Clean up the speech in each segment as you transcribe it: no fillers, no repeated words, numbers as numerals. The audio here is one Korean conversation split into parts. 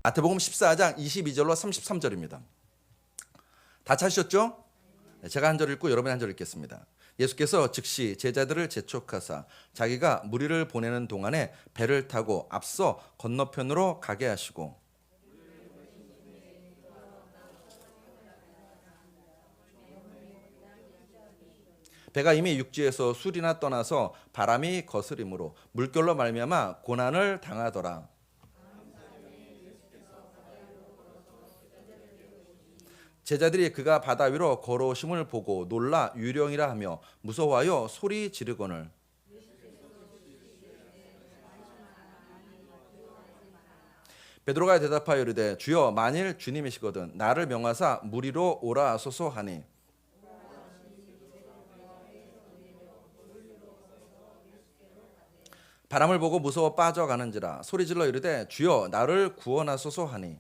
마태복음 14장 22절로 33절입니다. 다 찾으셨죠? 제가 한 절 읽고 여러분이 한 절 읽겠습니다. 예수께서 즉시 제자들을 재촉하사 자기가 무리를 보내는 동안에 배를 타고 앞서 건너편으로 가게 하시고 배가 이미 육지에서 술이나 떠나서 바람이 거스림으로 물결로 말미암아 고난을 당하더라. 제자들이 그가 바다 위로 걸어오심을 보고 놀라 유령이라 하며 무서워하여 소리 지르거늘 베드로가 대답하여 이르되 주여 만일 주님이시거든 나를 명하사 물 위로 오라 하소서 하니 바람을 보고 무서워 빠져가는지라 소리질러 이르되 주여 나를 구원하소서 하니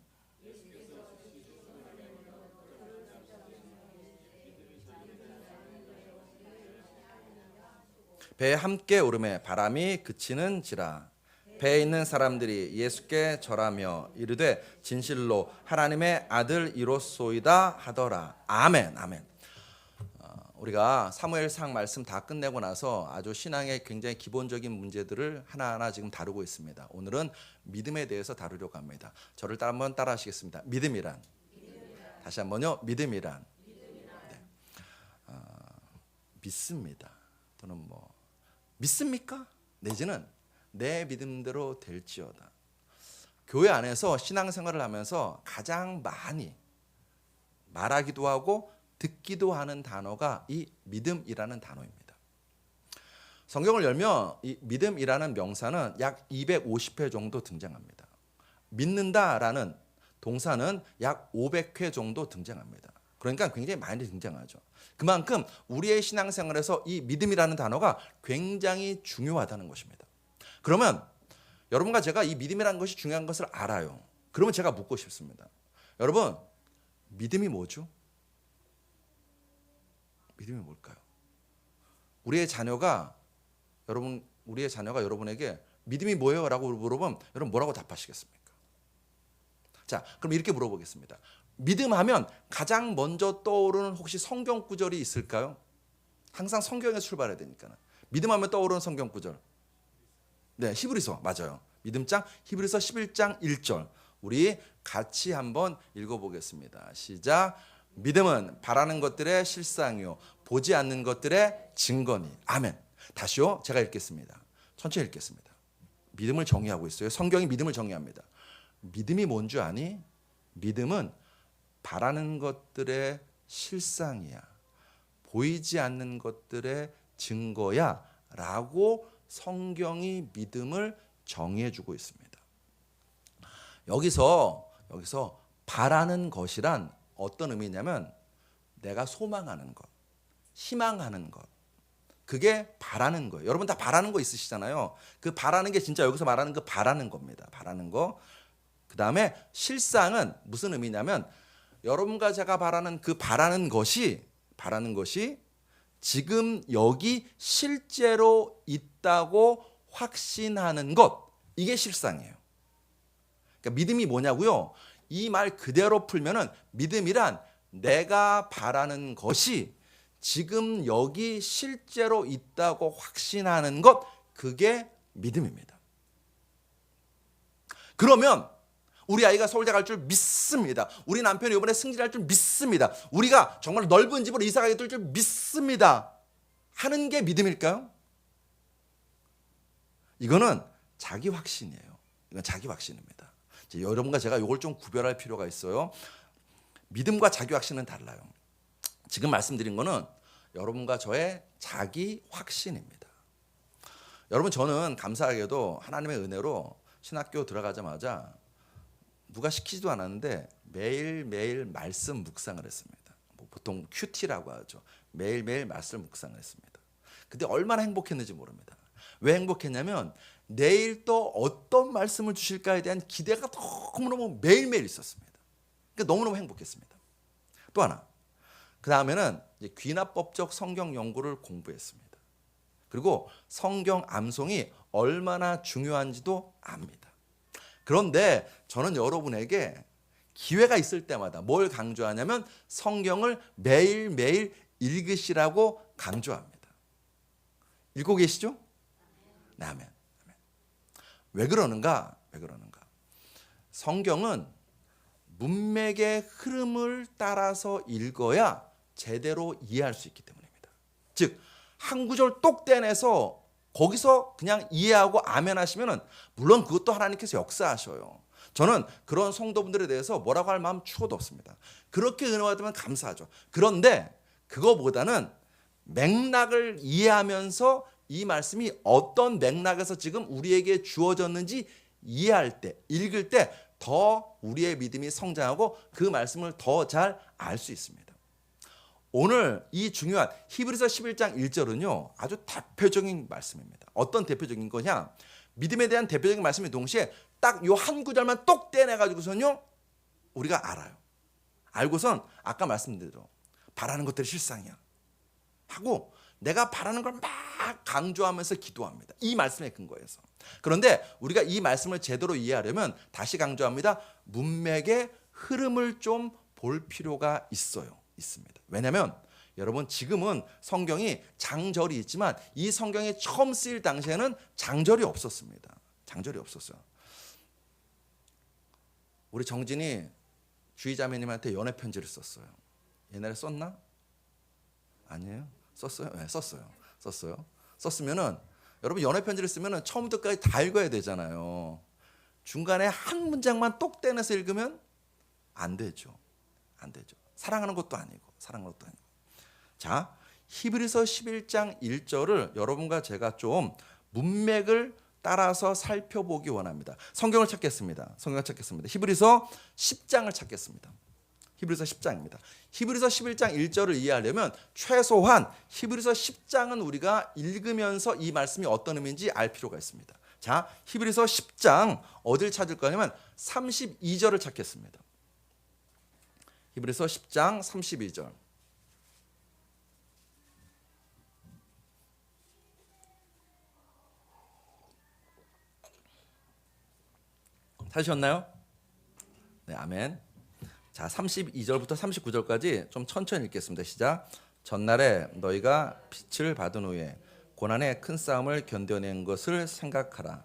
배에 함께 오르매 바람이 그치는지라 배에 있는 사람들이 예수께 절하며 이르되 진실로 하나님의 아들이로소이다 하더라. 아멘. 아멘. 우리가 사무엘상 말씀 다 끝내고 나서 아주 신앙의 굉장히 기본적인 문제들을 하나하나 지금 다루고 있습니다. 오늘은 믿음에 대해서 다루려고 합니다. 저를 한번 따라 하시겠습니다. 믿음이란. 다시 한번요. 믿음이란. 네. 믿습니다. 또는 믿습니까? 내지는 내 믿음대로 될지어다. 교회 안에서 신앙생활을 하면서 가장 많이 말하기도 하고 듣기도 하는 단어가 이 믿음이라는 단어입니다. 성경을 열면 이 믿음이라는 명사는 약 250회 정도 등장합니다. 믿는다라는 동사는 약 500회 정도 등장합니다. 그러니까 굉장히 많이 등장하죠. 그만큼 우리의 신앙생활에서 이 믿음이라는 단어가 굉장히 중요하다는 것입니다. 그러면 여러분과 제가 이 믿음이라는 것이 중요한 것을 알아요. 그러면 제가 묻고 싶습니다. 여러분, 믿음이 뭐죠? 믿음이 뭘까요? 우리의 자녀가 여러분에게 믿음이 뭐예요? 라고 물어보면 여러분 뭐라고 답하시겠습니까? 자, 그럼 이렇게 물어보겠습니다. 믿음하면 가장 먼저 떠오르는 혹시 성경 구절이 있을까요? 항상 성경에서 출발해야 되니까. 믿음하면 떠오르는 성경 구절. 네, 히브리서 맞아요. 믿음장 히브리서 11장 1절. 우리 같이 한번 읽어보겠습니다. 시작. 믿음은 바라는 것들의 실상이요 보지 않는 것들의 증거니. 아멘. 다시요. 제가 읽겠습니다. 천천히 읽겠습니다. 믿음을 정의하고 있어요. 성경이 믿음을 정의합니다. 믿음이 뭔 줄 아니? 믿음은 바라는 것들의 실상이야. 보이지 않는 것들의 증거야. 라고 성경이 믿음을 정의해 주고 있습니다. 여기서 바라는 것이란 어떤 의미냐면 내가 소망하는 것, 희망하는 것. 그게 바라는 거예요. 여러분 다 바라는 거 있으시잖아요. 그 바라는 게 진짜 여기서 말하는 그 바라는 겁니다. 바라는 거. 그 다음에 실상은 무슨 의미냐면 여러분과 제가 바라는 그 바라는 것이 지금 여기 실제로 있다고 확신하는 것. 이게 실상이에요. 그러니까 믿음이 뭐냐고요? 이 말 그대로 풀면은 믿음이란 내가 바라는 것이 지금 여기 실제로 있다고 확신하는 것, 그게 믿음입니다. 그러면 우리 아이가 서울대 갈 줄 믿습니다. 우리 남편이 이번에 승진할 줄 믿습니다. 우리가 정말 넓은 집으로 이사가게 될 줄 믿습니다. 하는 게 믿음일까요? 이거는 자기 확신이에요. 이건 자기 확신입니다. 여러분과 제가 이걸 좀 구별할 필요가 있어요. 믿음과 자기 확신은 달라요. 지금 말씀드린 거는 여러분과 저의 자기 확신입니다. 여러분, 저는 감사하게도 하나님의 은혜로 신학교 들어가자마자 누가 시키지도 않았는데 매일매일 말씀 묵상을 했습니다. 보통 큐티라고 하죠. 매일매일 말씀 묵상을 했습니다. 근데 얼마나 행복했는지 모릅니다. 왜 행복했냐면 내일 또 어떤 말씀을 주실까에 대한 기대가 너무너무 매일매일 있었습니다. 그러니까 너무너무 행복했습니다. 또 하나, 그 다음에는 귀납법적 성경 연구를 공부했습니다. 그리고 성경 암송이 얼마나 중요한지도 압니다. 그런데 저는 여러분에게 기회가 있을 때마다 뭘 강조하냐면 성경을 매일매일 읽으시라고 강조합니다. 읽고 계시죠? 네, 아멘. 왜 그러는가? 성경은 문맥의 흐름을 따라서 읽어야 제대로 이해할 수 있기 때문입니다. 즉, 한 구절 똑 떼내서 거기서 그냥 이해하고 아멘 하시면은 물론 그것도 하나님께서 역사하셔요. 저는 그런 성도분들에 대해서 뭐라고 할 마음 추호도 없습니다. 그렇게 은혜 받으면 감사하죠. 그런데 그거보다는 맥락을 이해하면서 이 말씀이 어떤 맥락에서 지금 우리에게 주어졌는지 이해할 때, 읽을 때 더 우리의 믿음이 성장하고 그 말씀을 더 잘 알 수 있습니다. 오늘 이 중요한 히브리서 11장 1절은요, 아주 대표적인 말씀입니다. 어떤 대표적인 거냐? 믿음에 대한 대표적인 말씀이 동시에 딱 요 한 구절만 똑 떼내가지고선요, 우리가 알아요. 알고선 아까 말씀드린 대로 바라는 것들이 실상이야 하고 내가 바라는 걸 막 강조하면서 기도합니다. 이 말씀의 근거에서. 그런데 우리가 이 말씀을 제대로 이해하려면 다시 강조합니다. 문맥의 흐름을 좀 볼 필요가 있습니다. 왜냐하면 여러분 지금은 성경이 장절이 있지만 이 성경이 처음 쓰일 당시에는 장절이 없었습니다. 장절이 없었어요. 우리 정진이 주의자매님한테 연애 편지를 썼어요. 옛날에 썼나? 아니에요? 썼어요? 네, 썼어요. 썼으면은 여러분 연애 편지를 쓰면은 처음부터까지 다 읽어야 되잖아요. 중간에 한 문장만 똑 떼내서 읽으면 안 되죠. 사랑하는 것도 아니고. 자, 히브리서 11장 1절을 여러분과 제가 좀 문맥을 따라서 살펴보기 원합니다. 성경을 찾겠습니다. 히브리서 10장을 찾겠습니다. 히브리서 10장입니다. 히브리서 11장 1절을 이해하려면 최소한 히브리서 10장은 우리가 읽으면서 이 말씀이 어떤 의미인지 알 필요가 있습니다. 자, 히브리서 10장 어딜 찾을 거냐면 32절을 찾겠습니다. 히브리서 10장 32절. 찾으셨나요? 네, 아멘. 자, 32절부터 39절까지 좀 천천히 읽겠습니다. 시작. 전날에 너희가 빛을 받은 후에 고난의 큰 싸움을 견뎌낸 것을 생각하라.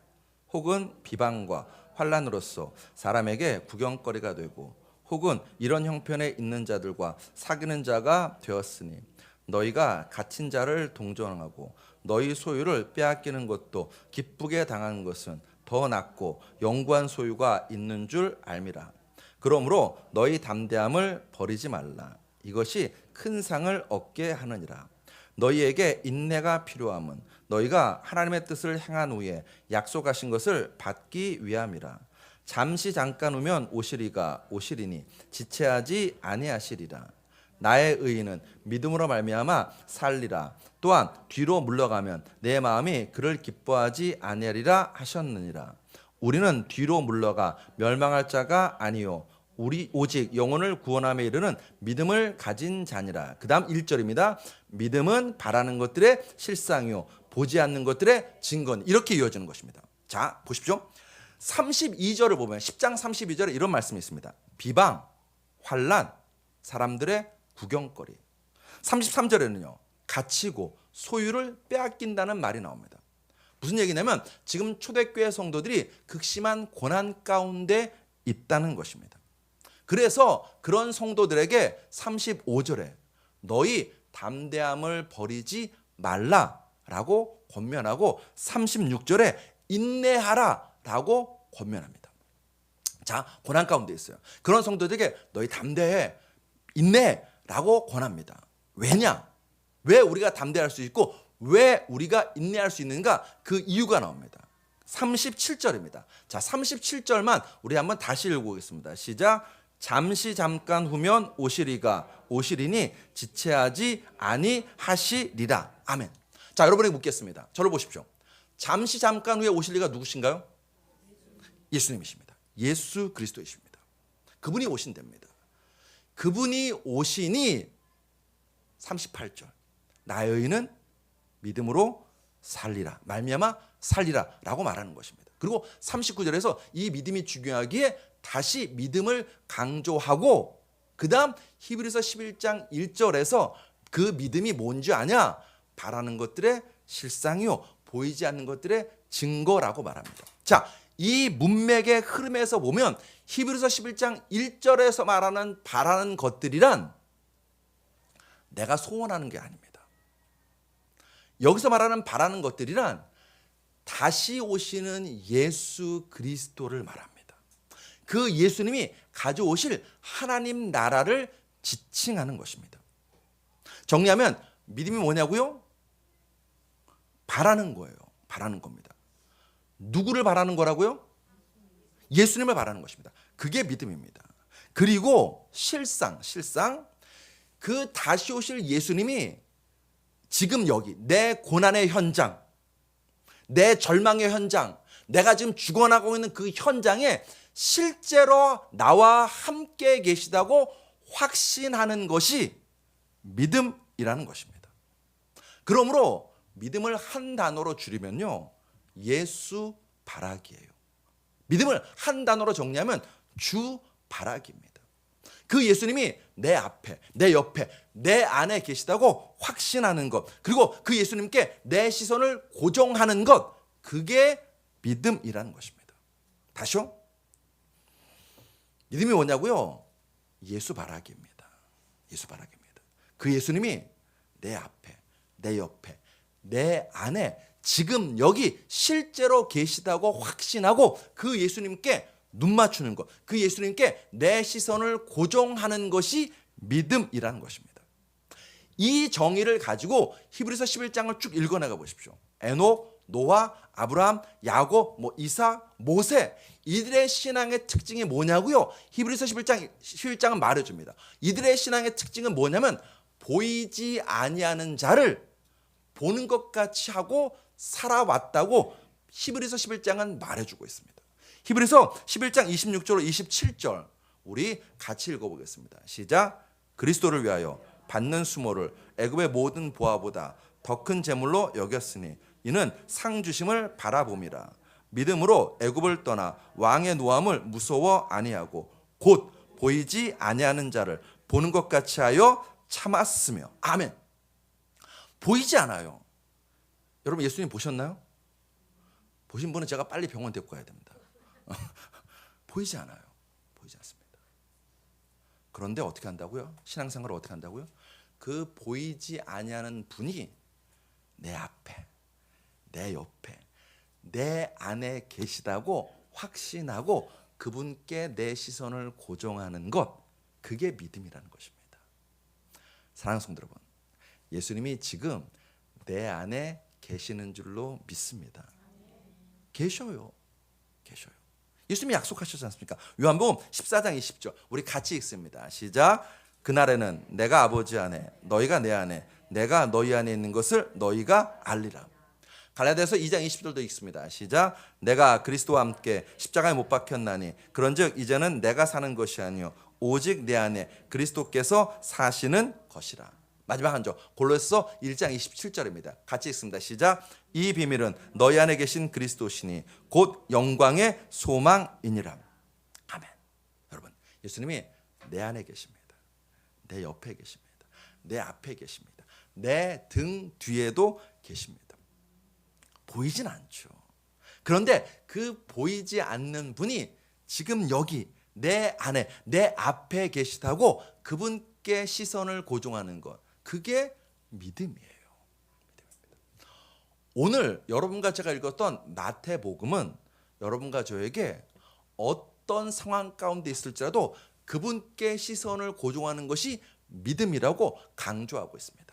혹은 비방과 환난으로서 사람에게 구경거리가 되고 혹은 이런 형편에 있는 자들과 사귀는 자가 되었으니 너희가 갇힌 자를 동정하고 너희 소유를 빼앗기는 것도 기쁘게 당하는 것은 더 낫고 영구한 소유가 있는 줄 알미라. 그러므로 너희 담대함을 버리지 말라. 이것이 큰 상을 얻게 하느니라. 너희에게 인내가 필요함은 너희가 하나님의 뜻을 행한 후에 약속하신 것을 받기 위함이라. 잠시 잠깐 후면 오시리니 지체하지 아니하시리라. 나의 의인은 믿음으로 말미암아 살리라. 또한 뒤로 물러가면 내 마음이 그를 기뻐하지 아니하리라 하셨느니라. 우리는 뒤로 물러가 멸망할 자가 아니요 우리 오직 영혼을 구원함에 이르는 믿음을 가진 자니라. 그다음 1절입니다. 믿음은 바라는 것들의 실상이요 보지 않는 것들의 증거니. 이렇게 이어지는 것입니다. 자, 보십시오. 32절을 보면 10장 32절에 이런 말씀이 있습니다. 비방, 환난, 사람들의 구경거리. 33절에는요. 갇히고 소유를 빼앗긴다는 말이 나옵니다. 무슨 얘기냐면 지금 초대교회 성도들이 극심한 고난 가운데 있다는 것입니다. 그래서 그런 성도들에게 35절에 너희 담대함을 버리지 말라라고 권면하고 36절에 인내하라라고 권면합니다. 자, 고난 가운데 있어요. 그런 성도들에게 너희 담대해, 인내라고 권합니다. 왜냐? 왜 우리가 담대할 수 있고 왜 우리가 인내할 수 있는가? 그 이유가 나옵니다. 37절입니다. 자, 37절만 우리 한번 다시 읽어보겠습니다. 시작. 잠시 잠깐 후면 오시리니 지체하지 아니하시리라. 아멘. 자, 여러분에게 묻겠습니다. 저를 보십시오. 잠시 잠깐 후에 오실 리가 누구신가요? 예수님이십니다. 예수 그리스도이십니다. 그분이 오신답니다. 그분이 오시니 38절. 나의 의는 믿음으로 살리라. 말미암아 살리라라고 말하는 것입니다. 그리고 39절에서 이 믿음이 중요하기에 다시 믿음을 강조하고 그 다음 히브리서 11장 1절에서 그 믿음이 뭔지 아냐? 바라는 것들의 실상이요 보이지 않는 것들의 증거라고 말합니다. 자, 이 문맥의 흐름에서 보면 히브리서 11장 1절에서 말하는 바라는 것들이란 내가 소원하는 게 아닙니다. 여기서 말하는 바라는 것들이란 다시 오시는 예수 그리스도를 말합니다. 그 예수님이 가져오실 하나님 나라를 지칭하는 것입니다. 정리하면 믿음이 뭐냐고요? 바라는 거예요. 바라는 겁니다. 누구를 바라는 거라고요? 예수님을 바라는 것입니다. 그게 믿음입니다. 그리고 실상 그 다시 오실 예수님이 지금 여기 내 고난의 현장, 내 절망의 현장, 내가 지금 죽어나가고 있는 그 현장에 실제로 나와 함께 계시다고 확신하는 것이 믿음이라는 것입니다. 그러므로 믿음을 한 단어로 줄이면요, 예수 바라기예요. 믿음을 한 단어로 정리하면 주 바라기입니다. 그 예수님이 내 앞에, 내 옆에, 내 안에 계시다고 확신하는 것, 그리고 그 예수님께 내 시선을 고정하는 것, 그게 믿음이라는 것입니다. 다시요. 믿음이 뭐냐고요? 예수 바라기입니다. 예수 바라기입니다. 그 예수님이 내 앞에, 내 옆에, 내 안에 지금 여기 실제로 계시다고 확신하고 그 예수님께 눈 맞추는 것, 그 예수님께 내 시선을 고정하는 것이 믿음이라는 것입니다. 이 정의를 가지고 히브리서 11장을 쭉 읽어나가 보십시오. 에녹, 노아, 아브라함, 야곱, 이삭, 모세, 이들의 신앙의 특징이 뭐냐고요? 히브리서 11장은 말해줍니다. 이들의 신앙의 특징은 뭐냐면 보이지 아니하는 자를 보는 것 같이 하고 살아왔다고 히브리서 11장은 말해주고 있습니다. 히브리서 11장 26절 27절 우리 같이 읽어보겠습니다. 시작. 그리스도를 위하여 받는 수모를 애굽의 모든 보화보다 더 큰 재물로 여겼으니 이는 상 주심을 바라봄이라. 믿음으로 애굽을 떠나 왕의 노함을 무서워 아니하고 곧 보이지 아니하는 자를 보는 것 같이 하여 참았으며. 아멘. 보이지 않아요. 여러분 예수님 보셨나요? 보신 분은 제가 빨리 병원 데리고 가야 됩니다. 보이지 않아요. 보이지 않습니다. 그런데 어떻게 한다고요? 신앙생활을 어떻게 한다고요? 그 보이지 아니하는 분이 내 앞에, 내 옆에, 내 안에 계시다고 확신하고 그분께 내 시선을 고정하는 것, 그게 믿음이라는 것입니다. 사랑하는 성도 여러분, 예수님이 지금 내 안에 계시는 줄로 믿습니다. 계셔요. 계셔요. 예수님이 약속하셨지 않습니까? 요한복음 14장 20절 우리 같이 읽습니다. 시작. 그날에는 내가 아버지 안에 너희가 내 안에 내가 너희 안에 있는 것을 너희가 알리라. 갈라디아서 2장 20절도 읽습니다. 시작. 내가 그리스도와 함께 십자가에 못 박혔나니 그런즉 이제는 내가 사는 것이 아니요 오직 내 안에 그리스도께서 사시는 것이라. 마지막 한 절 골로새서 1장 27절입니다. 같이 읽습니다. 시작. 이 비밀은 너희 안에 계신 그리스도시니 곧 영광의 소망이니라. 아멘. 여러분 예수님이 내 안에 계십니다. 내 옆에 계십니다. 내 앞에 계십니다. 내 등 뒤에도 계십니다. 보이진 않죠. 그런데 그 보이지 않는 분이 지금 여기 내 안에 내 앞에 계시다고 그분께 시선을 고정하는 것, 그게 믿음이에요. 오늘 여러분과 제가 읽었던 마태복음은 여러분과 저에게 어떤 상황 가운데 있을지라도 그분께 시선을 고정하는 것이 믿음이라고 강조하고 있습니다.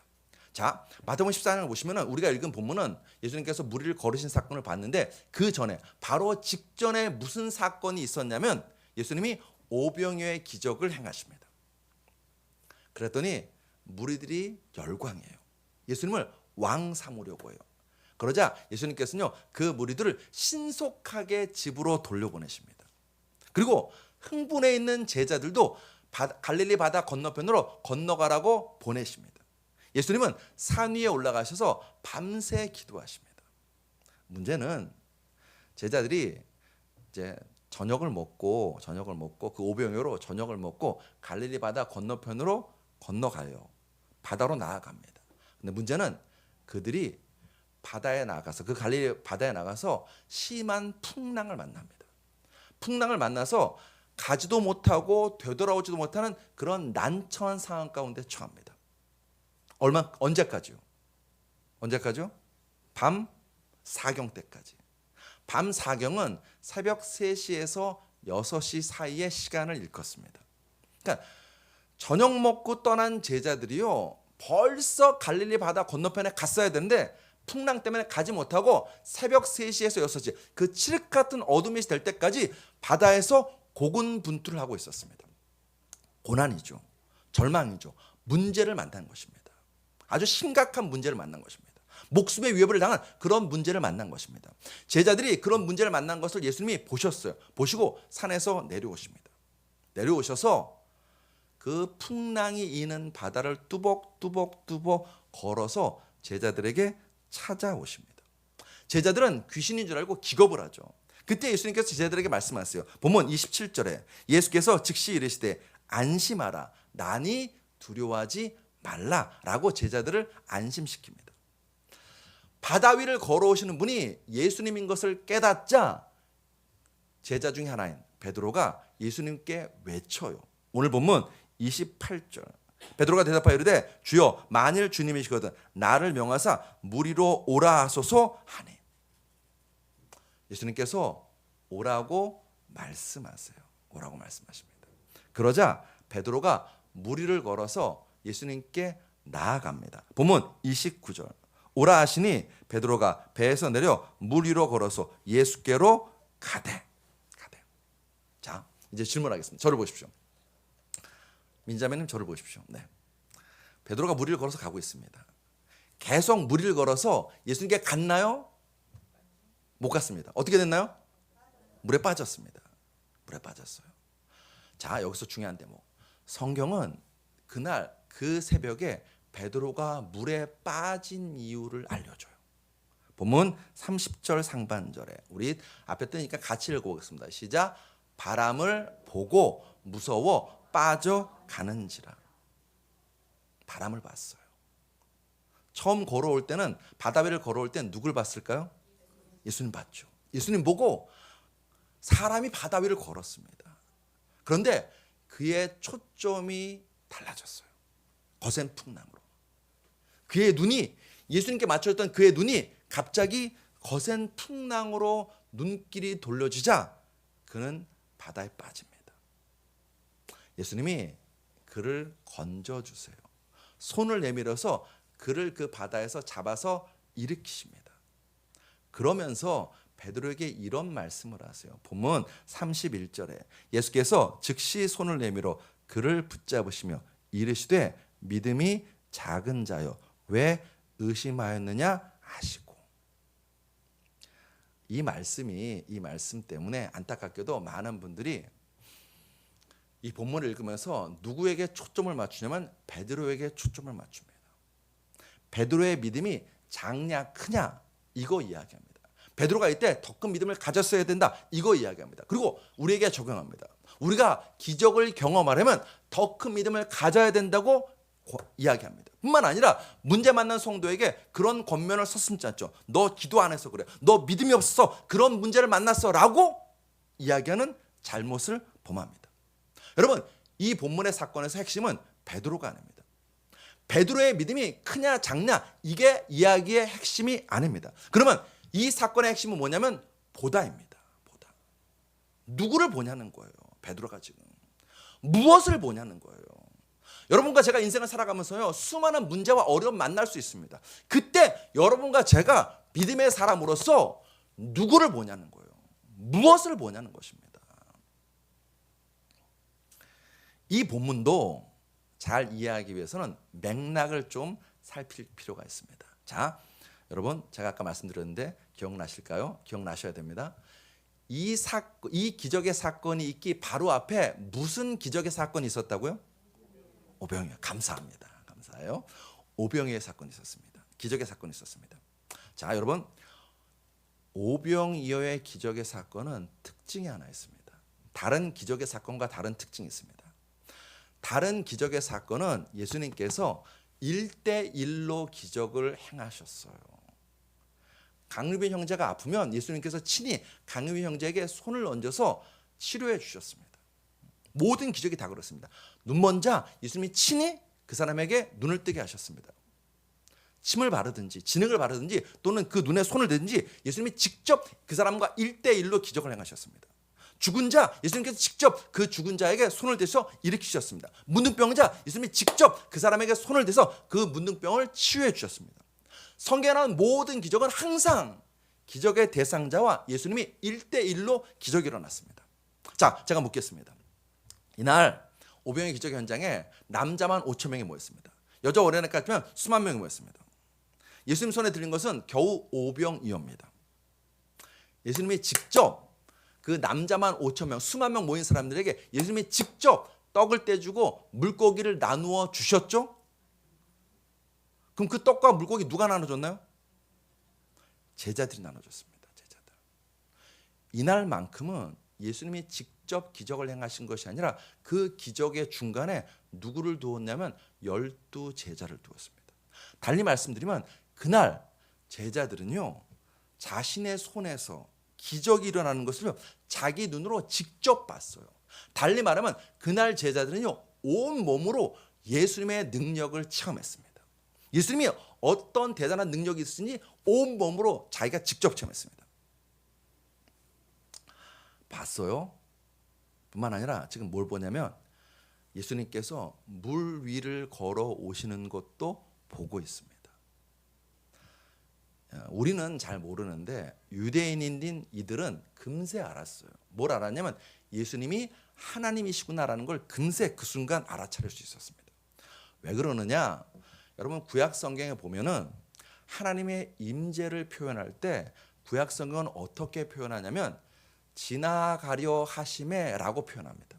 자, 마태복음 14장을 보시면 우리가 읽은 본문은 예수님께서 무리를 거르신 사건을 봤는데 그 전에 바로 직전에 무슨 사건이 있었냐면 예수님이 오병이어의 기적을 행하십니다. 그랬더니 무리들이 열광해요. 예수님을 왕 삼으려고 해요. 그러자 예수님께서는요 그 무리들을 신속하게 집으로 돌려보내십니다. 그리고 흥분해 있는 제자들도 갈릴리 바다 건너편으로 건너가라고 보내십니다. 예수님은 산 위에 올라가셔서 밤새 기도하십니다. 문제는 제자들이 이제 저녁을 먹고 그 오병이어로 저녁을 먹고 갈릴리 바다 건너편으로 건너가요. 바다로 나아갑니다. 근데 문제는 그들이 바다에 나가서 그 갈릴리 바다에 나가서 심한 풍랑을 만납니다. 풍랑을 만나서 가지도 못하고 되돌아오지도 못하는 그런 난처한 상황 가운데 처합니다. 언제까지요? 밤 사경 때까지. 밤 사경은 새벽 3시에서 6시 사이의 시간을 일컫습니다. 그러니까 저녁 먹고 떠난 제자들이요, 벌써 갈릴리 바다 건너편에 갔어야 되는데 풍랑 때문에 가지 못하고 새벽 3시에서 6시 그 칠흑 같은 어둠이 될 때까지 바다에서 고군분투를 하고 있었습니다. 고난이죠. 절망이죠. 문제를 만난 것입니다. 아주 심각한 문제를 만난 것입니다. 목숨의 위협을 당한 그런 문제를 만난 것입니다. 제자들이 그런 문제를 만난 것을 예수님이 보셨어요. 보시고 산에서 내려오십니다. 내려오셔서 그 풍랑이 이는 바다를 뚜벅뚜벅 걸어서 제자들에게 찾아오십니다. 제자들은 귀신인 줄 알고 기겁을 하죠. 그때 예수님께서 제자들에게 말씀하세요. 보면 27절에 예수께서 즉시 이르시되 안심하라, 나니 두려워하지 말라라고 제자들을 안심시킵니다. 바다 위를 걸어오시는 분이 예수님인 것을 깨닫자 제자 중에 하나인 베드로가 예수님께 외쳐요. 오늘 본문 28절. 베드로가 대답하여 이르되 주여, 만일 주님이시거든 나를 명하사 물 위로 오라 하소서 하니. 예수님께서 오라고 말씀하세요. 오라고 말씀하십니다. 그러자 베드로가 물 위를 걸어서 예수님께 나아갑니다. 본문 29절. 오라 하시니 베드로가 배에서 내려 물 위로 걸어서 예수께로 가되. 자, 이제 질문하겠습니다. 저를 보십시오. 민자매님, 저를 보십시오. 네. 베드로가 물 위를 걸어서 가고 있습니다. 계속 물 위를 걸어서 예수님께 갔나요? 못 갔습니다. 어떻게 됐나요? 물에 빠졌습니다. 물에 빠졌어요. 자, 여기서 중요한 대목. 성경은 그날 그 새벽에 베드로가 물에 빠진 이유를 알려줘요. 본문 30절 상반절에 우리 앞에 뜨니까 같이 읽어보겠습니다. 시작. 바람을 보고 무서워 빠져가는지라. 바람을 봤어요. 처음 걸어올 때는, 바다 위를 걸어올 때는 누굴 봤을까요? 예수님 봤죠. 예수님 보고 사람이 바다 위를 걸었습니다. 그런데 그의 초점이 달라졌어요. 거센 풍랑으로. 그의 눈이, 예수님께 맞춰졌던 그의 눈이 갑자기 거센 풍랑으로 눈길이 돌려지자 그는 바다에 빠집니다. 예수님이 그를 건져주세요. 손을 내밀어서 그를 그 바다에서 잡아서 일으키십니다. 그러면서 베드로에게 이런 말씀을 하세요. 본문 31절에 예수께서 즉시 손을 내밀어 그를 붙잡으시며 이르시되 믿음이 작은 자여 왜 의심하였느냐 하시고. 이 말씀 때문에 안타깝게도 많은 분들이 이 본문을 읽으면서 누구에게 초점을 맞추냐면 베드로에게 초점을 맞춥니다. 베드로의 믿음이 작냐 크냐 이거 이야기합니다. 베드로가 이때 더 큰 믿음을 가졌어야 된다 이거 이야기합니다. 그리고 우리에게 적용합니다. 우리가 기적을 경험하려면 더 큰 믿음을 가져야 된다고 이야기합니다. 뿐만 아니라 문제 만난 성도에게 그런 권면을 썼음지 않죠. 너 기도 안 해서 그래, 너 믿음이 없어서 그런 문제를 만났어 라고 이야기하는 잘못을 범합니다. 여러분, 이 본문의 사건에서 핵심은 베드로가 아닙니다. 베드로의 믿음이 크냐 작냐 이게 이야기의 핵심이 아닙니다. 그러면 이 사건의 핵심은 뭐냐면 보다입니다. 보다. 누구를 보냐는 거예요. 베드로가 지금 무엇을 보냐는 거예요. 여러분과 제가 인생을 살아가면서요, 수많은 문제와 어려움 만날 수 있습니다. 그때 여러분과 제가 믿음의 사람으로서 누구를 보냐는 거예요. 무엇을 보냐는 것입니다. 이 본문도 잘 이해하기 위해서는 맥락을 좀 살필 필요가 있습니다. 자, 여러분, 제가 아까 말씀드렸는데 기억나실까요? 기억나셔야 됩니다. 이 기적의 사건이 있기 바로 앞에 무슨 기적의 사건이 있었다고요? 오병이어. 감사합니다. 감사해요. 오병이어의 사건이 있었습니다. 기적의 사건이 있었습니다. 자, 여러분, 오병이어의 기적의 사건은 특징이 하나 있습니다. 다른 기적의 사건과 다른 특징이 있습니다. 다른 기적의 사건은 예수님께서 1대1로 기적을 행하셨어요. 강유빈 형제가 아프면 예수님께서 친히 강유빈 형제에게 손을 얹어서 치료해 주셨습니다. 모든 기적이 다 그렇습니다. 눈 먼 자 예수님이 친히 그 사람에게 눈을 뜨게 하셨습니다. 침을 바르든지 진흙을 바르든지 또는 그 눈에 손을 대든지 예수님이 직접 그 사람과 1대1로 기적을 행하셨습니다. 죽은 자 예수님께서 직접 그 죽은 자에게 손을 대서 일으키셨습니다. 문둥병자 예수님이 직접 그 사람에게 손을 대서 그 문둥병을 치유해 주셨습니다. 성경에 나오는 모든 기적은 항상 기적의 대상자와 예수님이 1대1로 기적이 일어났습니다. 자, 제가 묻겠습니다. 이날 오병이어 기적 현장에 남자만 5천 명이 모였습니다. 여자 어린아이까지 하면 수만 명이 모였습니다. 예수님 손에 들린 것은 겨우 오병이어입니다. 예수님이 직접 그 남자만 5천 명, 수만 명 모인 사람들에게 예수님이 직접 떡을 떼주고 물고기를 나누어 주셨죠? 그럼 그 떡과 물고기 누가 나눠줬나요? 제자들이 나눠줬습니다. 제자들. 이날만큼은 예수님이 직접 기적을 행하신 것이 아니라 그 기적의 중간에 누구를 두었냐면 12제자를 두었습니다. 달리 말씀드리면 그날 제자들은요 자신의 손에서 기적이 일어나는 것을 자기 눈으로 직접 봤어요. 달리 말하면 그날 제자들은요 온 몸으로 예수님의 능력을 체험했습니다. 예수님이 어떤 대단한 능력이 있으니 온 몸으로 자기가 직접 체험했습니다. 봤어요. 뿐만 아니라 지금 뭘 보냐면 예수님께서 물 위를 걸어 오시는 것도 보고 있습니다. 우리는 잘 모르는데 유대인인 이들은 금세 알았어요. 뭘 알았냐면 예수님이 하나님이시구나라는 걸 금세 그 순간 알아차릴 수 있었습니다. 왜 그러느냐? 여러분 구약 성경에 보면은 하나님의 임재를 표현할 때 구약 성경은 어떻게 표현하냐면 지나가려 하심에라고 표현합니다.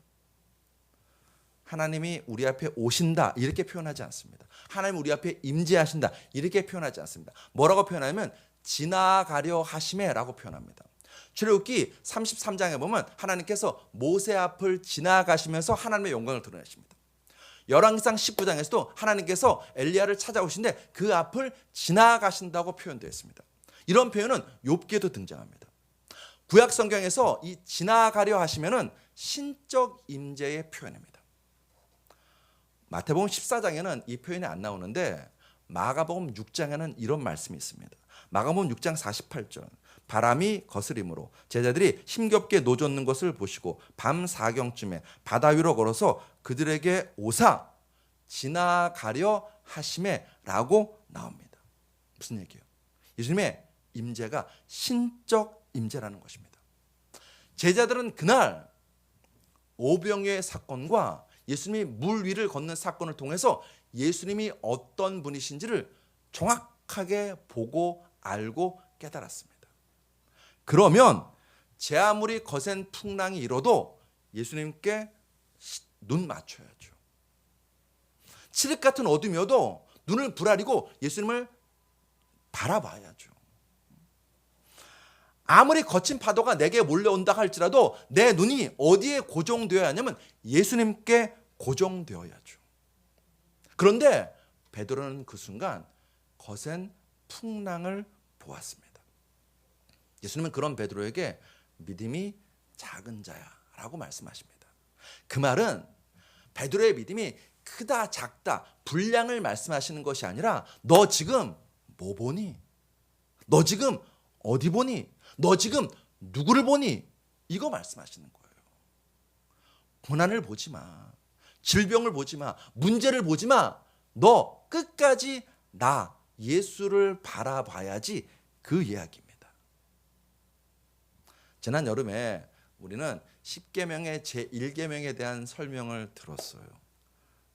하나님이 우리 앞에 오신다 이렇게 표현하지 않습니다. 하나님 우리 앞에 임재하신다 이렇게 표현하지 않습니다. 뭐라고 표현하면 지나가려 하심에라고 표현합니다. 출애굽기 33장에 보면 하나님께서 모세 앞을 지나가시면서 하나님의 영광을 드러내십니다. 열왕기상 19장에서도 하나님께서 엘리야를 찾아오신데 그 앞을 지나가신다고 표현되어 있습니다. 이런 표현은 욥기에도 등장합니다. 구약 성경에서 이 지나가려 하시면은 신적 임재의 표현입니다. 마태복음 14장에는 이 표현이 안 나오는데 마가복음 6장에는 이런 말씀이 있습니다. 마가복음 6장 48절 바람이 거스림으로 제자들이 힘겹게 노젓는 것을 보시고 밤 4경쯤에 바다 위로 걸어서 그들에게 오사 지나가려 하심에라고 나옵니다. 무슨 얘기예요? 예수님의 임재가 신적 임재라는 것입니다. 제자들은 그날 오병이어의 사건과 예수님이 물 위를 걷는 사건을 통해서 예수님이 어떤 분이신지를 정확하게 보고 알고 깨달았습니다. 그러면 제 아무리 거센 풍랑이 일어도 예수님께 눈 맞춰야죠. 칠흑 같은 어둠이어도 눈을 부라리고 예수님을 바라봐야죠. 아무리 거친 파도가 내게 몰려온다 할지라도 내 눈이 어디에 고정되어야 하냐면 예수님께 고정되어야죠. 그런데 베드로는 그 순간 거센 풍랑을 보았습니다. 예수님은 그런 베드로에게 믿음이 작은 자야라고 말씀하십니다. 그 말은 베드로의 믿음이 크다 작다 분량을 말씀하시는 것이 아니라 너 지금 뭐 보니? 너 지금 어디 보니? 너 지금 누구를 보니? 이거 말씀하시는 거예요. 고난을 보지 마. 질병을 보지 마. 문제를 보지 마. 너 끝까지 나 예수를 바라봐야지 그 이야기입니다. 지난 여름에 우리는 10계명의 제1계명에 대한 설명을 들었어요.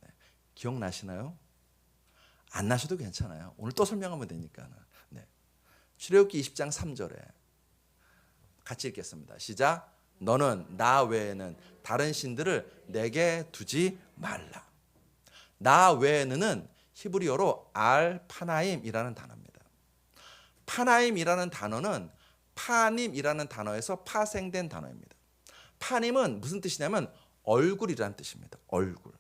네. 기억나시나요? 안 나셔도 괜찮아요. 오늘 또 설명하면 되니까. 네. 출애굽기 20장 3절에 같이 읽겠습니다. 시작. 너는 나 외에는 다른 신들을 내게 두지 말라. 나 외에는 히브리어로 알 파나임이라는 단어입니다. 파나임이라는 단어는 파님이라는 단어에서 파생된 단어입니다. 파님은 무슨 뜻이냐면 얼굴이라는 뜻입니다. 얼굴.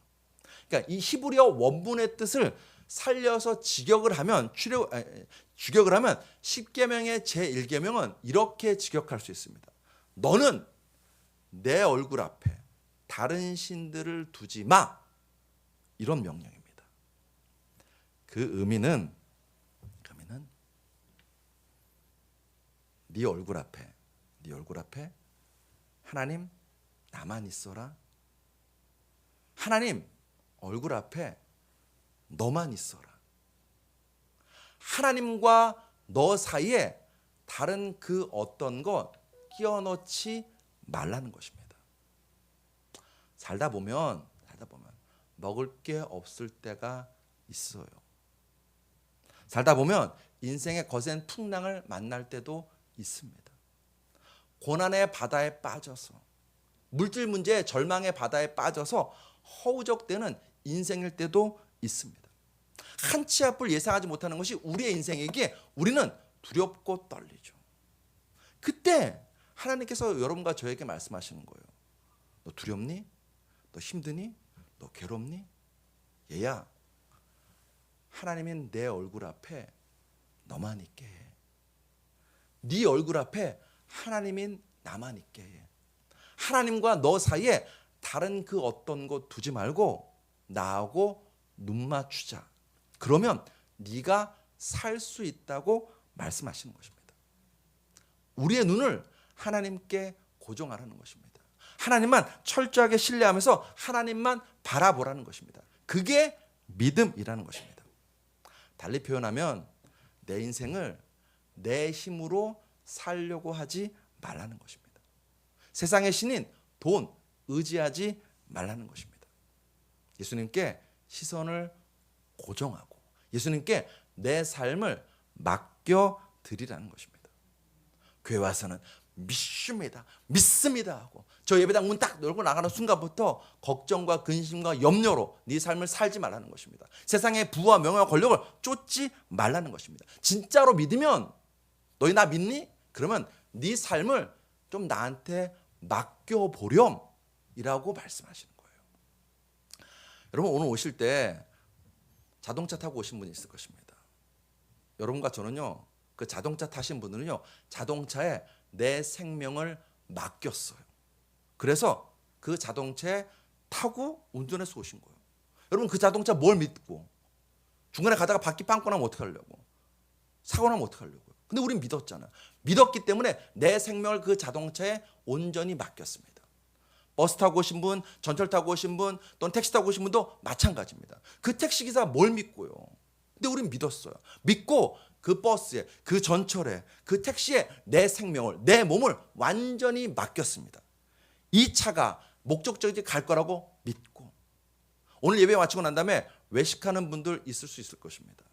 그러니까 이 히브리어 원문의 뜻을 살려서 직역을 하면 주격을 하면 10계명의 제1계명은 이렇게 직역할 수 있습니다. 너는 내 얼굴 앞에 다른 신들을 두지 마. 이런 명령입니다. 그 의미는 네 얼굴 앞에 하나님 나만 있어라. 하나님 얼굴 앞에 너만 있어라. 하나님과 너 사이에 다른 그 어떤 것 끼워 넣지 말라는 것입니다. 살다 보면 먹을 게 없을 때가 있어요. 살다 보면 인생의 거센 풍랑을 만날 때도 있습니다. 고난의 바다에 빠져서 물질 문제의 절망의 바다에 빠져서 허우적대는 인생일 때도 있습니다. 한치 앞을 예상하지 못하는 것이 우리의 인생이기에 우리는 두렵고 떨리죠. 그때 하나님께서 여러분과 저에게 말씀하시는 거예요. 너 두렵니? 너 힘드니? 너 괴롭니? 얘야, 하나님은 내 얼굴 앞에 너만 있게 해. 네 얼굴 앞에 하나님인 나만 있게 해. 하나님과 너 사이에 다른 그 어떤 것 두지 말고 나하고 눈 맞추자. 그러면 네가 살 수 있다고 말씀하시는 것입니다. 우리의 눈을 하나님께 고정하라는 것입니다. 하나님만 철저하게 신뢰하면서 하나님만 바라보라는 것입니다. 그게 믿음이라는 것입니다. 달리 표현하면 내 인생을 내 힘으로 살려고 하지 말라는 것입니다. 세상의 신인 돈 의지하지 말라는 것입니다. 예수님께 시선을 고정하고 예수님께 내 삶을 맡겨드리라는 것입니다. 교회 와서는 믿습니다 하고 저 예배당 문 딱 열고 나가는 순간부터 걱정과 근심과 염려로 네 삶을 살지 말라는 것입니다. 세상의 부와 명예와 권력을 쫓지 말라는 것입니다. 진짜로 믿으면 너희 나 믿니? 그러면 네 삶을 좀 나한테 맡겨보렴 이라고 말씀하시는 거예요. 여러분 오늘 오실 때 자동차 타고 오신 분이 있을 것입니다. 여러분과 저는요, 그 자동차 타신 분들은요, 자동차에 내 생명을 맡겼어요. 그래서 그 자동차에 타고 운전해서 오신 거예요. 여러분 그 자동차 뭘 믿고 중간에 가다가 바퀴 빵꾸 나면 어떡하려고? 사고 나면 어떡하려고요? 근데 우린 믿었잖아요. 믿었기 때문에 내 생명을 그 자동차에 온전히 맡겼습니다. 버스 타고 오신 분, 전철 타고 오신 분, 또는 택시 타고 오신 분도 마찬가지입니다. 그 택시기사 뭘 믿고요? 근데 우린 믿었어요. 믿고 그 버스에, 그 전철에, 그 택시에 내 생명을, 내 몸을 완전히 맡겼습니다. 이 차가 목적지까지 갈 거라고 믿고 오늘 예배 마치고 난 다음에 외식하는 분들 있을 수 있을 것입니다.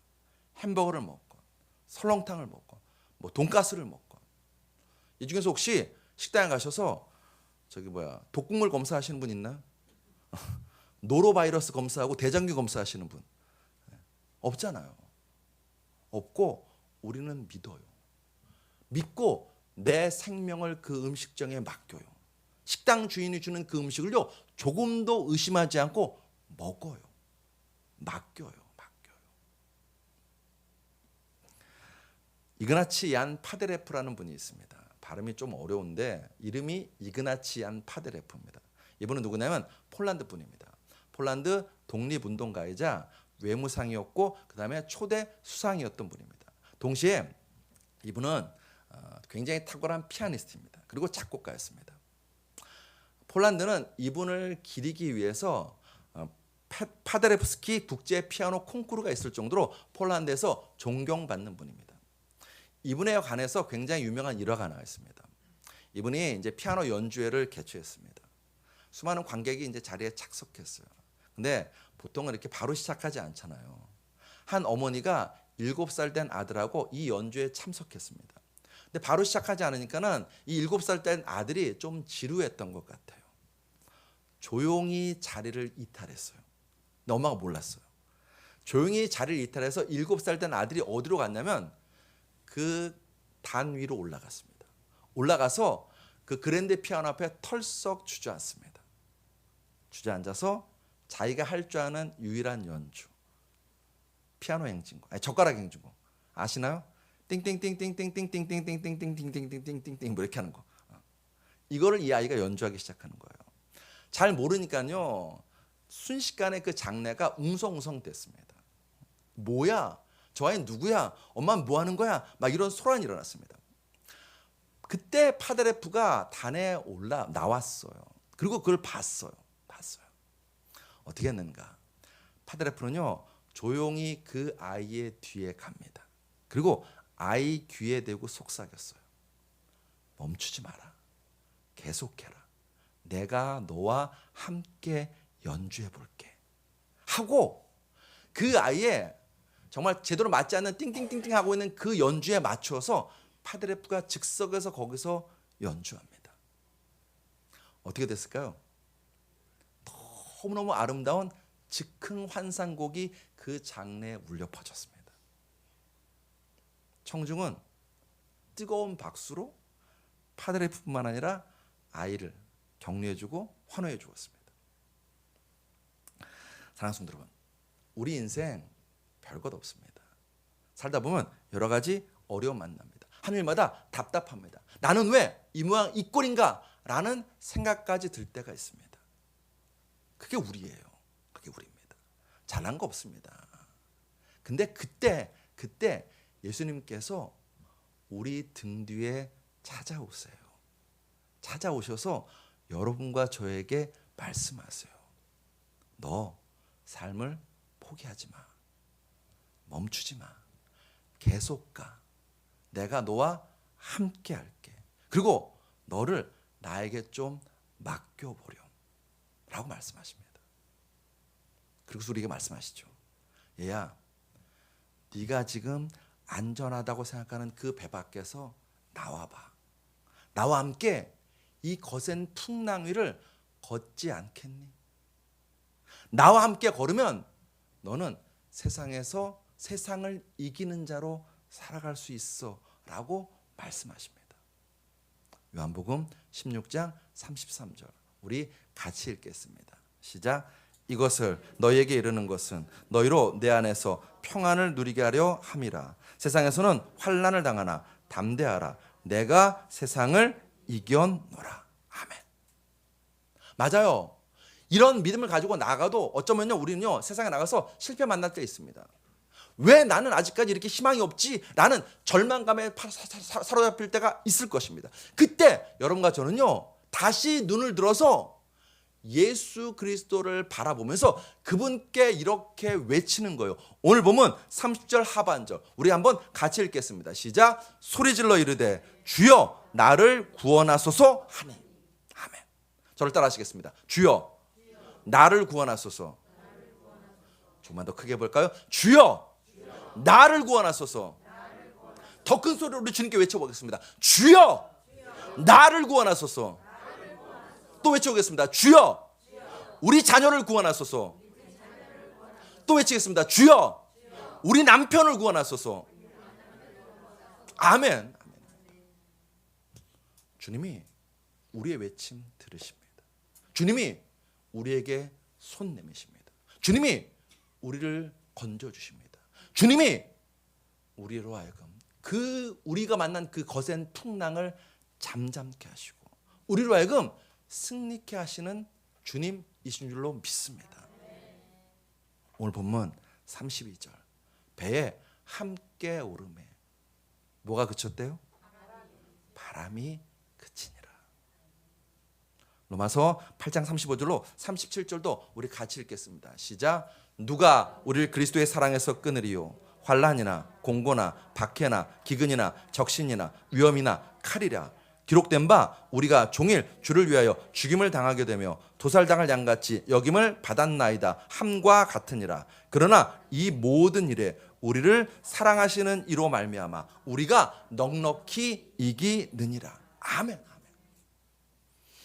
햄버거를 먹고 설렁탕을 먹고 뭐 돈가스를 먹고 이 중에서 혹시 식당에 가셔서 독극물 검사하시는 분 있나? 노로바이러스 검사하고 대장균 검사하시는 분 없잖아요. 없고 우리는 믿어요. 믿고 내 생명을 그 음식점에 맡겨요. 식당 주인이 주는 그 음식을요 조금도 의심하지 않고 먹어요. 맡겨요. 이그나치 얀 파데레프라는 분이 있습니다. 발음이 좀 어려운데 이름이 이그나치 얀 파데레프입니다. 이분은 누구냐면 폴란드 분입니다. 폴란드 독립운동가이자 외무상이었고 그 다음에 초대 수상이었던 분입니다. 동시에 이분은 굉장히 탁월한 피아니스트입니다. 그리고 작곡가였습니다. 폴란드는 이분을 기리기 위해서 파데레프스키 국제 피아노 콩쿠르가 있을 정도로 폴란드에서 존경받는 분입니다. 이분에 관해서 굉장히 유명한 일화가 나와 있습니다. 이분이 이제 피아노 연주회를 개최했습니다. 수많은 관객이 이제 자리에 착석했어요. 근데 보통은 이렇게 바로 시작하지 않잖아요. 한 어머니가 7살 된 아들하고 이 연주에 참석했습니다. 근데 바로 시작하지 않으니까는 이 7살 된 아들이 좀 지루했던 것 같아요. 조용히 자리를 이탈했어요. 근데 엄마가 몰랐어요. 조용히 자리를 이탈해서 7살 된 아들이 어디로 갔냐면 그 단 위로 올라갔습니다. 올라가서 그 그랜드 피아노 앞에 털썩 주저앉습니다. 주저앉아서 자기가 할 줄 아는 유일한 연주, 피아노 행진곡, 아니 젓가락 행진곡 아시나요? 띵띵띵띵띵띵띵띵띵띵띵띵띵띵띵띵띵띵 뭐 이렇게 하는 거. 이거를 이 아이가 연주하기 시작하는 거예요. 잘 모르니까요. 순식간에 그 장내가 웅성웅성 됐습니다. 뭐야? 저 아이 누구야? 엄마는 뭐 하는 거야? 막 이런 소란이 일어났습니다. 그때 파데레프가 단에 올라 나왔어요. 그리고 그걸 봤어요. 어떻게 했는가? 파데레프는요 조용히 그 아이의 뒤에 갑니다. 그리고 아이 귀에 대고 속삭였어요. 멈추지 마라. 계속해라. 내가 너와 함께 연주해 볼게. 하고 그 아이의 정말 제대로 맞지 않는 띵띵띵띵 하고 있는 그 연주에 맞춰서 파데레프가 즉석에서 거기서 연주합니다. 어떻게 됐을까요? 너무너무 아름다운 즉흥 환상곡이 그 장내에 울려 퍼졌습니다. 청중은 뜨거운 박수로 파데레프뿐만 아니라 아이를 격려해주고 환호해 주었습니다. 사랑하는 성도 여러분, 우리 인생 별것 없습니다. 살다 보면 여러 가지 어려움 만납니다. 하늘마다 답답합니다. 나는 왜 이 모양 이 꼴인가? 라는 생각까지 들 때가 있습니다. 그게 우리예요. 그게 우리입니다. 잘난 거 없습니다. 근데 그때 예수님께서 우리 등 뒤에 찾아오세요. 찾아오셔서 여러분과 저에게 말씀하세요. 너 삶을 포기하지 마. 멈추지 마. 계속 가. 내가 너와 함께 할게. 그리고 너를 나에게 좀 맡겨보렴. 라고 말씀하십니다. 그리고 우리에게 말씀하시죠. 얘야, 네가 지금 안전하다고 생각하는 그 배 밖에서 나와봐. 나와 함께 이 거센 풍랑 위를 걷지 않겠니? 나와 함께 걸으면 너는 세상에서 세상을 이기는 자로 살아갈 수 있어 라고 말씀하십니다. 요한복음 16장 33절 우리 같이 읽겠습니다. 시작. 이것을 너희에게 이르는 것은 너희로 내 안에서 평안을 누리게 하려 함이라. 세상에서는 환난을 당하나 담대하라. 내가 세상을 이겨노라. 아멘. 맞아요. 이런 믿음을 가지고 나가도 어쩌면요 우리는요 세상에 나가서 실패 만날 때 있습니다. 왜 나는 아직까지 이렇게 희망이 없지? 라는 절망감에 사로잡힐 때가 있을 것입니다. 그때 여러분과 저는요 다시 눈을 들어서 예수 그리스도를 바라보면서 그분께 이렇게 외치는 거예요. 오늘 보면 30절 하반절 우리 한번 같이 읽겠습니다. 시작. 소리질러 이르되 주여 나를 구원하소서 하니. 아멘. 저를 따라 하시겠습니다. 주여 나를 구원하소서. 조금만 더 크게 볼까요? 주여 나를 구원하소서. 더 큰 소리로 우리 주님께 외쳐보겠습니다. 주여 나를 구원하소서. 또 외쳐보겠습니다. 주여 우리 자녀를 구원하소서. 또 외치겠습니다. 주여 우리 남편을 구원하소서. 아멘. 주님이 우리의 외침 들으십니다. 주님이 우리에게 손 내미십니다. 주님이 우리를 건져주십니다. 주님이 우리로 하여금 우리가 만난 그 거센 풍랑을 잠잠케 하시고 우리로 하여금 승리케 하시는 주님이신 줄로 믿습니다. 오늘 본문 32절 배에 함께 오름에 뭐가 그쳤대요? 바람이 그치니라. 로마서 8장 35절로 37절도 우리 같이 읽겠습니다. 시작. 누가 우리를 그리스도의 사랑에서 끊으리요? 환난이나 공고나 박해나 기근이나 적신이나 위험이나 칼이라. 기록된 바 우리가 종일 주를 위하여 죽임을 당하게 되며 도살당할 양같이 여김을 받았나이다 함과 같으니라. 그러나 이 모든 일에 우리를 사랑하시는 이로 말미암아 우리가 넉넉히 이기느니라. 아멘.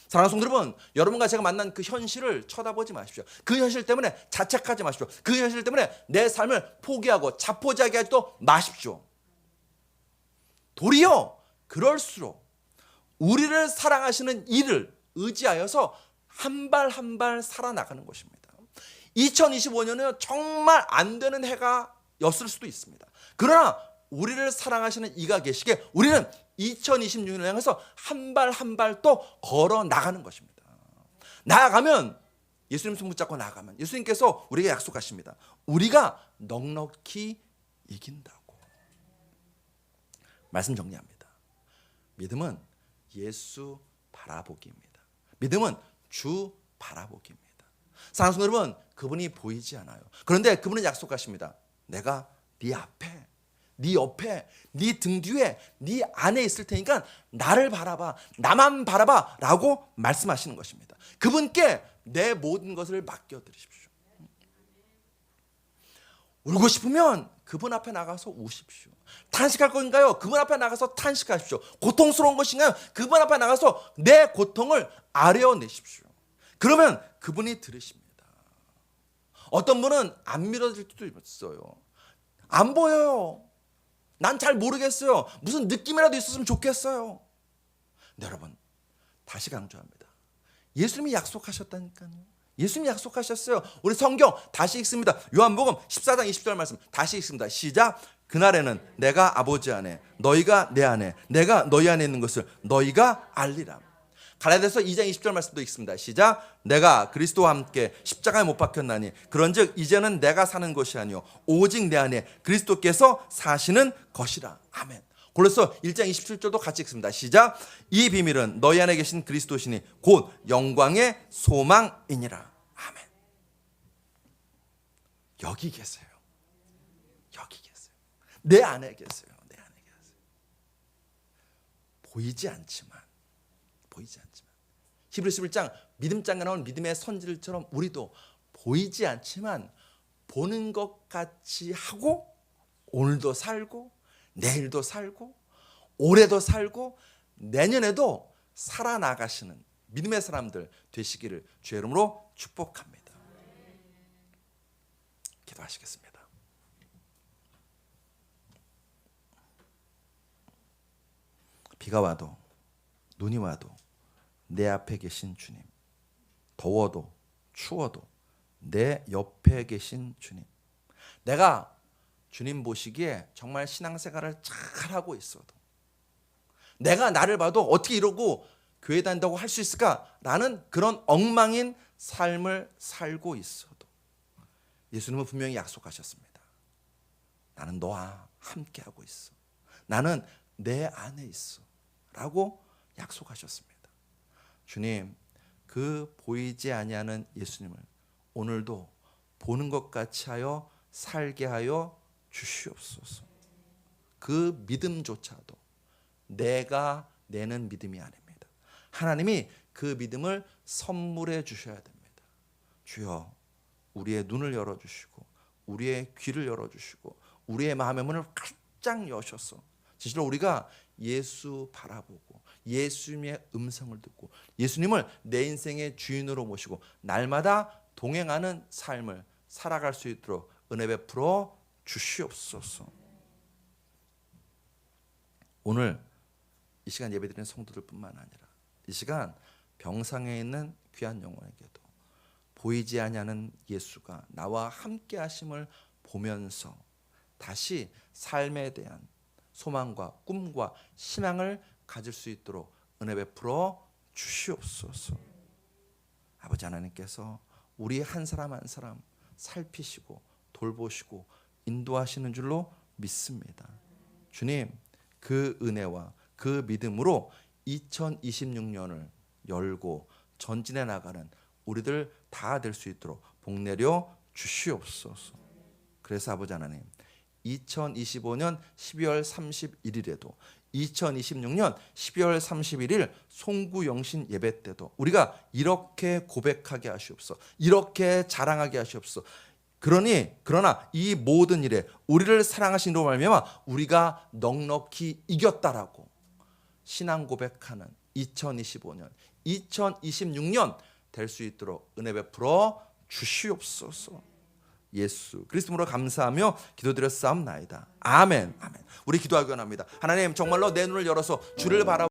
사랑하는 성도 여러분, 여러분과 제가 만난 그 현실을 쳐다보지 마십시오. 그 현실 때문에 자책하지 마십시오. 그 현실 때문에 내 삶을 포기하고 자포자기하지도 마십시오. 도리어 그럴수록 우리를 사랑하시는 이를 의지하여서 한 발 한 발 살아나가는 것입니다. 2025년은 정말 안 되는 해가 였을 수도 있습니다. 그러나 우리를 사랑하시는 이가 계시기에 우리는 2026년을 향해서 한 발 한 발 또 걸어 나가는 것입니다. 나아가면, 예수님 손 붙잡고 나아가면 예수님께서 우리에게 약속하십니다. 우리가 넉넉히 이긴다고. 말씀 정리합니다. 믿음은 예수 바라보기입니다. 믿음은 주 바라보기입니다. 사랑하는 여러분, 그분이 보이지 않아요. 그런데 그분은 약속하십니다. 내가 네 앞에, 네 옆에, 네 등 뒤에, 네 안에 있을 테니까 나를 바라봐, 나만 바라봐 라고 말씀하시는 것입니다. 그분께 내 모든 것을 맡겨드리십시오. 울고 싶으면 그분 앞에 나가서 우십시오. 탄식할 건가요? 그분 앞에 나가서 탄식하십시오. 고통스러운 것인가요? 그분 앞에 나가서 내 고통을 아뢰어내십시오. 그러면 그분이 들으십니다. 어떤 분은 안 믿어질 수도 있어요. 안 보여요. 난 잘 모르겠어요. 무슨 느낌이라도 있었으면 좋겠어요. 네, 여러분, 다시 강조합니다. 예수님이 약속하셨다니까요. 예수님이 약속하셨어요. 우리 성경 다시 읽습니다. 요한복음 14장 20절 말씀 다시 읽습니다. 시작. 그날에는 내가 아버지 안에, 너희가 내 안에, 내가 너희 안에 있는 것을 너희가 알리라. 갈라디아서 2장 20절 말씀도 읽습니다. 시작. 내가 그리스도와 함께 십자가에 못 박혔나니 그런즉 이제는 내가 사는 것이 아니요 오직 내 안에 그리스도께서 사시는 것이라. 아멘. 골로새 1장 27절도 같이 읽습니다. 시작. 이 비밀은 너희 안에 계신 그리스도시니 곧 영광의 소망이니라. 아멘. 여기 계세요. 여기 계세요. 내 안에 계세요. 내 안에 계세요. 보이지 않지만 히브리서 11장 믿음장에 나온 믿음의 선지들처럼 우리도 보이지 않지만 보는 것 같이 하고 오늘도 살고 내일도 살고 올해도 살고 내년에도 살아나가시는 믿음의 사람들 되시기를 주의 이름으로 축복합니다. 기도하시겠습니다. 비가 와도 눈이 와도 내 앞에 계신 주님, 더워도 추워도 내 옆에 계신 주님, 내가 주님 보시기에 정말 신앙생활을 잘하고 있어도, 내가 나를 봐도 어떻게 이러고 교회 다닌다고 할 수 있을까라는 그런 엉망인 삶을 살고 있어도 예수님은 분명히 약속하셨습니다. 나는 너와 함께하고 있어, 나는 내 안에 있어 라고 약속하셨습니다. 주님, 그 보이지 아니하는 예수님을 오늘도 보는 것 같이 하여 살게 하여 주시옵소서. 그 믿음조차도 내가 내는 믿음이 아닙니다. 하나님이 그 믿음을 선물해 주셔야 됩니다. 주여, 우리의 눈을 열어주시고 우리의 귀를 열어주시고 우리의 마음의 문을 활짝 여셔서 진실로 우리가 예수 바라보고 예수님의 음성을 듣고 예수님을 내 인생의 주인으로 모시고 날마다 동행하는 삶을 살아갈 수 있도록 은혜 베풀어 주시옵소서. 오늘 이 시간 예배드리는 성도들뿐만 아니라 이 시간 병상에 있는 귀한 영혼에게도 보이지 아니하는 예수가 나와 함께 하심을 보면서 다시 삶에 대한 소망과 꿈과 희망을 가질 수 있도록 은혜 베풀어 주시옵소서. 아버지 하나님께서 우리 한 사람 한 사람 살피시고 돌보시고 인도하시는 줄로 믿습니다. 주님, 그 은혜와 그 믿음으로 2026년을 열고 전진해 나가는 우리들 다 될 수 있도록 복 내려 주시옵소서. 그래서 아버지 하나님, 2025년 12월 31일에도 2026년 12월 31일 송구영신 예배 때도 우리가 이렇게 고백하게 하시옵소서. 이렇게 자랑하게 하시옵소서. 그러나 이 모든 일에 우리를 사랑하신 이로 말미암아 우리가 넉넉히 이겼다라고 신앙 고백하는 2025년 2026년 될 수 있도록 은혜 베풀어 주시옵소서. 예수 그리스도로 감사하며 기도드렸사옵나이다. 아멘. 아멘. 우리 기도하기 원합니다. 하나님, 정말로 내 눈을 열어서 주를 바라